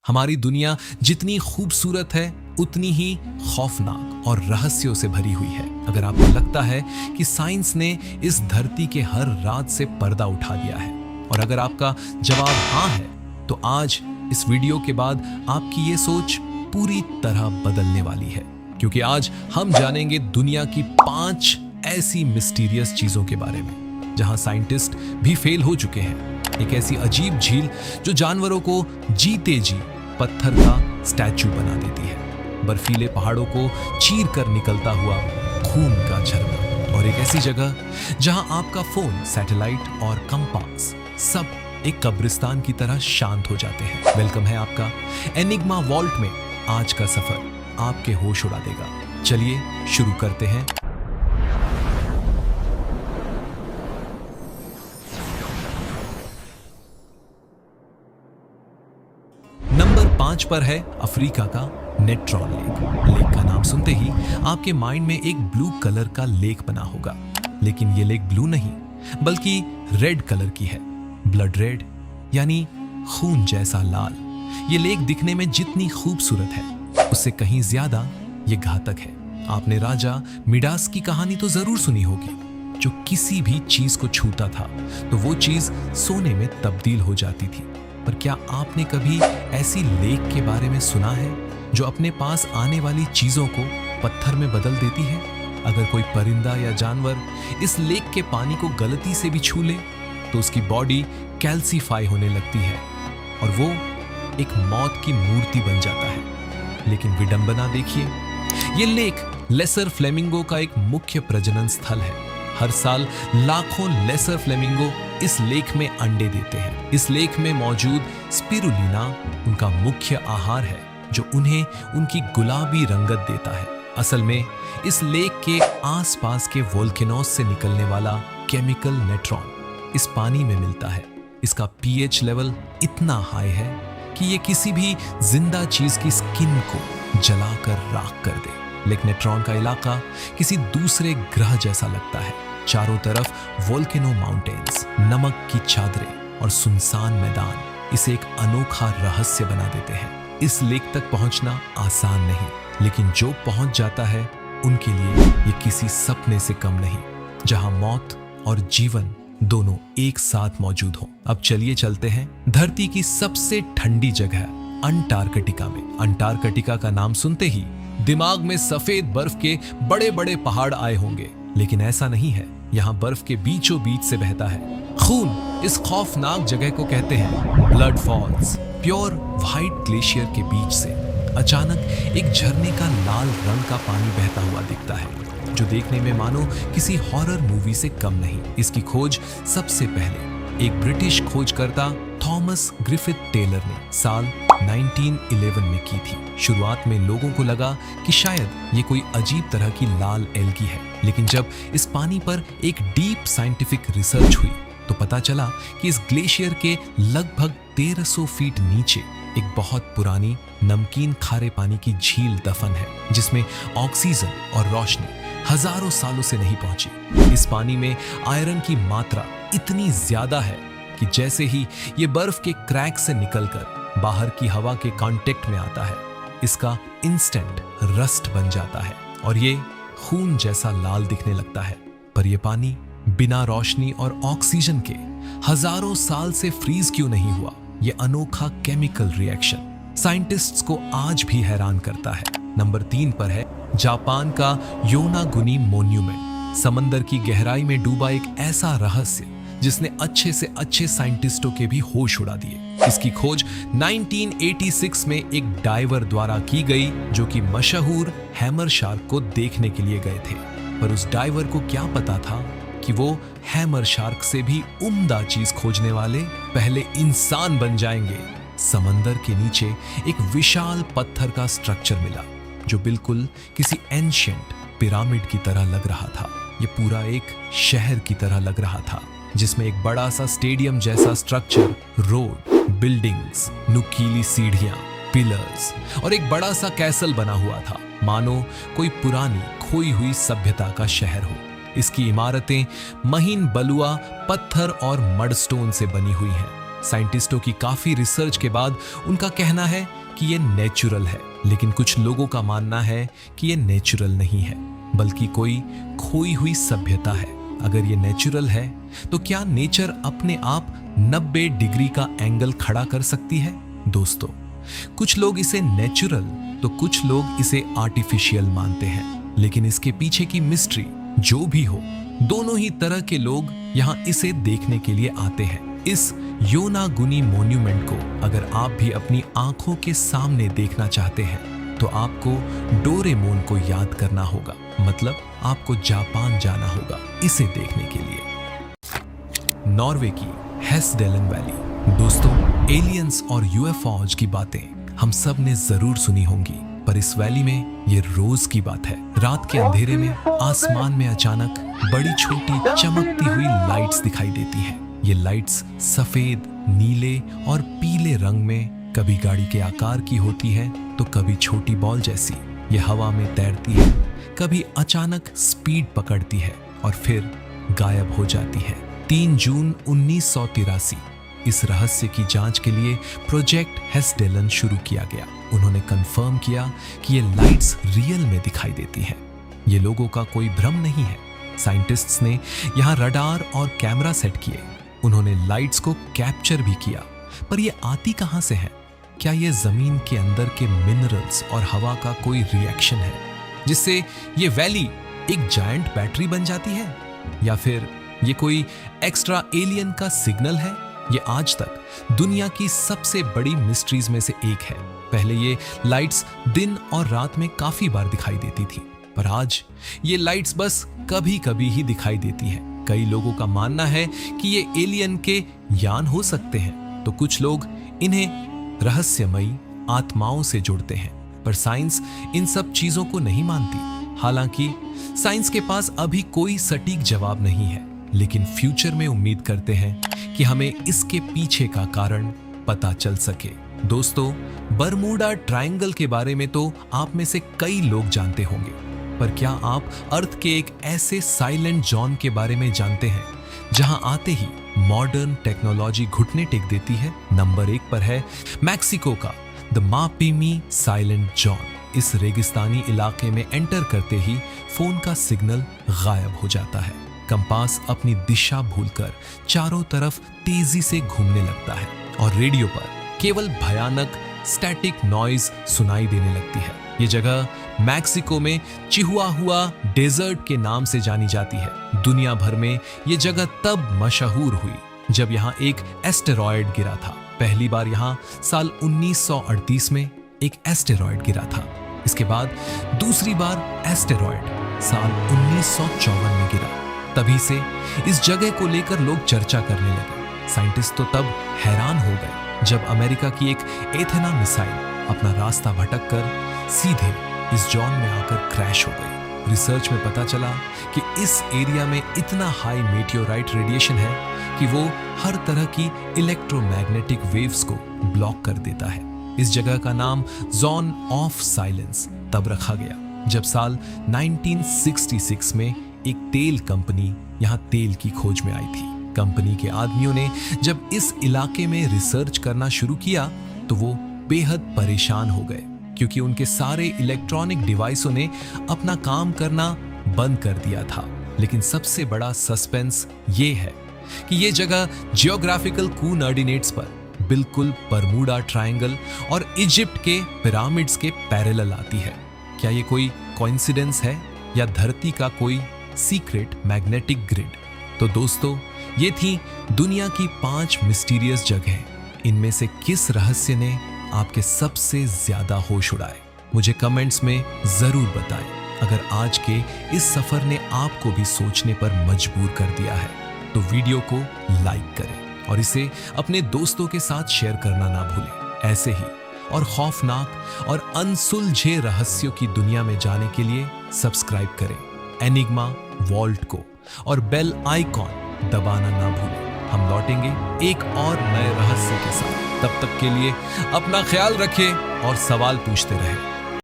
हमारी दुनिया जितनी खूबसूरत है उतनी ही खौफनाक और रहस्यों से भरी हुई है। अगर आपको लगता है कि साइंस ने इस धरती के हर राज से पर्दा उठा दिया है और अगर आपका जवाब हाँ है, तो आज इस वीडियो के बाद आपकी ये सोच पूरी तरह बदलने वाली है, क्योंकि आज हम जानेंगे दुनिया की 5 ऐसी मिस्टीरियस चीजों के बारे में जहां साइंटिस्ट भी फेल हो चुके हैं। एक ऐसी अजीब झील जो जानवरों को जीते जी पत्थर का स्टैचू बना देती है, बर्फीले पहाड़ों को चीर कर निकलता हुआ खून का झरना, और एक ऐसी जगह जहां आपका फोन, सैटेलाइट और कंपास सब एक कब्रिस्तान की तरह शांत हो जाते हैं। वेलकम है आपका एनिग्मा वॉल्ट में। आज का सफर आपके होश उड़ा देगा। चलिए शुरू करते हैं। नंबर 5 पर है अफ्रीका का नेट्रॉन लेक। लेक का नाम सुनते ही आपके माइंड में एक ब्लू कलर का लेक बना होगा, लेकिन ये लेक ब्लू नहीं बल्कि रेड कलर की है। ब्लड रेड यानी खून जैसा लाल। ये लेक दिखने में जितनी खूबसूरत है उससे कहीं ज्यादा ये घातक है। आपने राजा मिडास की कहानी तो जरूर सुनी होगी, जो किसी भी चीज को छूता था तो वो चीज सोने में तब्दील हो जाती थी। पर क्या आपने कभी ऐसी लेक के बारे में सुना है जो अपने पास आने वाली चीजों को पत्थर में बदल देती है? अगर कोई परिंदा या जानवर इस लेक के पानी को गलती से भी छू ले तो उसकी बॉडी कैल्सीफाई होने लगती है और वो एक मौत की मूर्ति बन जाता है। लेकिन विडंबना देखिए, ये लेक लेसर फ्लेमिंगो का एक मुख्य प्रजनन स्थल है। हर साल लाखों लेसर फ्लेमिंगो इस लेक में अंडे देते हैं। इस लेक में मौजूद स्पिरुलिना उनका मुख्य आहार है, जो उन्हें उनकी गुलाबी रंगत देता है। असल में इस लेक के आसपास के वोल्केनोस से निकलने वाला केमिकल नेट्रॉन इस पानी में मिलता है। इसका पीएच लेवल इतना हाई है कि ये किसी भी जिंदा चीज की स्किन को जलाकर राख कर दे। लेकिन नेट्रॉन का इलाका किसी दूसरे ग्रह जैसा लगता है। चारों तरफ वोल्केनो माउंटेन्स, नमक की चादरें और सुनसान मैदान इसे एक अनोखा रहस्य बना देते हैं। इस लेक तक पहुंचना आसान नहीं, लेकिन जो पहुंच जाता है उनके लिए ये किसी सपने से कम नहीं, जहां मौत और जीवन दोनों एक साथ मौजूद हो। अब चलिए चलते हैं धरती की सबसे ठंडी जगह अंटार्कटिका में। अंटार्कटिका का नाम सुनते ही दिमाग में सफेद बर्फ के बड़े बड़े पहाड़ आए होंगे, लेकिन ऐसा नहीं है। यहाँ बर्फ के बीचों बीच से बहता है खून। इस खौफनाक जगह को कहते हैं Blood Falls. Pure white glacier के बीच से अचानक एक झरने का लाल रंग का पानी बहता हुआ दिखता है, जो देखने में मानो किसी हॉरर मूवी से कम नहीं। इसकी खोज सबसे पहले एक ब्रिटिश खोजकर्ता थॉमस ग्रिफिथ टेलर ने साल 1911 में की थी। शुरुआत में लोगों को लगा कि शायद ये कोई अजीब तरह की लाल एल्गी है, लेकिन जब इस पानी पर एक डीप साइंटिफिक रिसर्च हुई तो पता चला कि इस ग्लेशियर के लगभग 1300 फीट नीचे एक बहुत पुरानी नमकीन खारे पानी की झील दफन है, जिसमें ऑक्सीजन और रोशनी हजारों सालों से नहीं पहुंची। इस पानी में आयरन की मात्रा इतनी ज्यादा है कि जैसे ही ये बर्फ के क्रैक से निकलकर बाहर की हवा के कांटेक्ट में आता है, इसका इंस्टेंट रस्ट बन जाता है और ये खून जैसा लाल दिखने लगता है। पर यह पानी बिना रोशनी और ऑक्सीजन के हजारों साल से फ्रीज क्यों नहीं हुआ? ये अनोखा केमिकल रिएक्शन साइंटिस्ट्स को आज भी हैरान करता है। नंबर 3 पर है जापान का योनागुनी मोन्यूमेंट। समंदर की गहराई में डूबा एक ऐसा रहस्य जिसने अच्छे से अच्छे साइंटिस्टों के भी होश उड़ा दिए। इसकी खोज 1986 में एक डाइवर द्वारा की गई, जो कि मशहूर हैमर शार्क को देखने के लिए गए थे। पर उस डाइवर को क्या पता था कि वो हैमर शार्क से भी उम्दा चीज खोजने वाले पहले इंसान बन जाएंगे। समंदर के नीचे एक विशाल पत्थर का स्ट्रक्चर मिला, जो बिल्कुल किसी एंशिएंट पिरामिड की तरह लग रहा था। ये पूरा एक शहर की तरह लग रहा था, जिसमें एक बड़ा सा स्टेडियम जैसा स्ट्रक्चर, रोड, बिल्डिंग्स, नुकीली सीढ़ियां, पिलर्स और एक बड़ा सा कैसल बना हुआ था, मानो कोई पुरानी खोई हुई सभ्यता का शहर हो। इसकी इमारतें महीन बलुआ पत्थर और मडस्टोन से बनी हुई हैं। साइंटिस्टों की काफी रिसर्च के बाद उनका कहना है कि ये नेचुरल है, लेकिन कुछ लोगों का मानना है कि ये नेचुरल नहीं है बल्कि कोई खोई हुई सभ्यता है। अगर ये नेचुरल है तो क्या नेचर अपने आप 90 डिग्री का एंगल खड़ा कर सकती है? दोस्तों, कुछ लोग इसे नेचुरल तो कुछ लोग इसे आर्टिफिशियल मानते हैं, लेकिन इसके पीछे की मिस्ट्री जो भी हो, दोनों ही तरह के लोग यहाँ इसे देखने के लिए आते हैं। इस योनागुनी मॉन्यूमेंट को अगर आप भी अपनी आंखों के सामने देखना चाहते हैं तो आपको डोरेमोन को याद करना होगा, मतलब आपको जापान जाना होगा इसे देखने के लिए। नॉर्वे की हेस्डेलन वैली। दोस्तों, एलियंस और यूएफओज की बातें हम सब ने जरूर सुनी होंगी, पर इस वैली में ये रोज की बात है। रात के अंधेरे में आसमान में अचानक बड़ी छोटी चमकती हुई लाइट्स दिखाई देती हैं। ये लाइट्स सफेद, नीले और पीले रंग में कभी गाड़ी के आकार की होती है तो कभी छोटी बॉल जैसी ये हवा में तैरती है, कभी अचानक स्पीड पकड़ती है और फिर गायब हो जाती है। 3 जून 1983 इस रहस्य की जांच के लिए प्रोजेक्ट हेस्डेलन शुरू किया गया। उन्होंने कंफर्म किया कि ये लाइट्स रियल में दिखाई देती हैं। ये लोगों का कोई भ्रम नहीं है। साइंटिस्ट्स ने यहाँ रडार और कैमरा सेट किए। उन्होंने लाइट्स को कैप्चर भी किया, पर ये आती कहां से है? क्या ये जमीन के अंदर के मिनरल्स और हवा का कोई रिएक्शन है जिससे ये वैली एक जायंट बैटरी बन जाती है, या फिर ये कोई एक्स्ट्रा एलियन का सिग्नल है? ये आज तक दुनिया की सबसे बड़ी मिस्ट्रीज में से एक है। पहले ये लाइट्स दिन और रात में काफी बार दिखाई देती थी, पर आज ये लाइट्स बस कभी कभी ही दिखाई देती हैं। कई लोगों का मानना है कि ये एलियन के यान हो सकते हैं, तो कुछ लोग इन्हें रहस्यमयी आत्माओं से जोड़ते हैं, पर साइंस इन सब चीजों को नहीं मानती। हालांकि साइंस के पास अभी कोई सटीक जवाब नहीं है, लेकिन फ्यूचर में उम्मीद करते हैं कि हमें इसके पीछे का कारण पता चल सके। दोस्तों, बरमूडा ट्रायंगल के बारे में तो आप में से कई लोग जानते होंगे, पर क्या आप अर्थ के एक ऐसे साइलेंट जोन के बारे में जानते हैं जहां आते ही मॉडर्न टेक्नोलॉजी घुटने टेक देती है? नंबर 1 पर है मैक्सिको का द मापिमी साइलेंट जोन। इस रेगिस्तानी इलाके में एंटर करते ही फोन का सिग्नल गायब हो जाता है। कंपास अपनी दिशा भूलकर चारों तरफ तेजी से घूमने लगता है और रेडियो पर केवल भयानक स्टैटिक नॉइज सुनाई देने लगती है। ये जगह मैक्सिको में चिहुआहुआ डेजर्ट के नाम से जानी जाती है। दुनिया भर में ये जगह तब मशहूर हुई जब यहाँ एक एस्टेरॉयड गिरा था। पहली बार यहाँ साल 1938 में एक एस्टेरॉयड गिरा था। इसके बाद दूसरी बार एस्टेरॉयड साल 1954 में गिरा। तभी से इस जगह को लेकर लोग चर्चा करने लगे। साइंटिस्ट तो तब हैरान हो गए जब अमेरिका की एक एथेना मिसाइल अपना रास्ता भटककर सीधे इस जॉन में आकर क्रैश हो गई। रिसर्च में पता चला कि इस एरिया में इतना हाई मेटियोराइट रेडिएशन है कि वो हर तरह की इलेक्ट्रोमैग्नेटिक वेव्स को ब्लॉक कर देता है। इस जगह का नाम जोन ऑफ साइलेंस तब रखा गया जब साल 1966 में एक तेल कंपनी यहाँ तेल की खोज में आई थी। कंपनी के आदमियों ने जब इस इलाके में रिसर्च करना शुरू किया तो वो बेहद परेशान हो गए, क्योंकि उनके सारे इलेक्ट्रॉनिक डिवाइसों ने अपना काम करना बंद कर दिया था। लेकिन सबसे बड़ा सस्पेंस ये है कि ये जगह जियोग्राफिकल कोऑर्डिनेट्स पर बिल्कुल बरमूडा ट्रायंगल और इजिप्ट के पिरामिड्स के पैरेलल आती है। क्या ये कोई कोइंसिडेंस है या धरती का कोई सीक्रेट मैग्नेटिक ग्रिड? तो दोस्तों, ये थी दुनिया की 5 मिस्टीरियस जगहें। इनमें से किस रहस्य ने आपके सबसे ज्यादा होश उड़ाए? मुझे कमेंट्स में जरूर बताएं। अगर आज के इस सफर ने आपको भी सोचने पर मजबूर कर दिया है तो वीडियो को लाइक करें और इसे अपने दोस्तों के साथ शेयर करना ना भूलें। ऐसे ही और खौफनाक और अनसुलझे रहस्यों की दुनिया में जाने के लिए सब्सक्राइब करें एनिग्मा वॉल्ट को और बेल आइकॉन दबाना ना भूलें। हम लौटेंगे एक और नए रहस्य के साथ। तब तक के लिए अपना ख्याल रखें और सवाल पूछते रहें।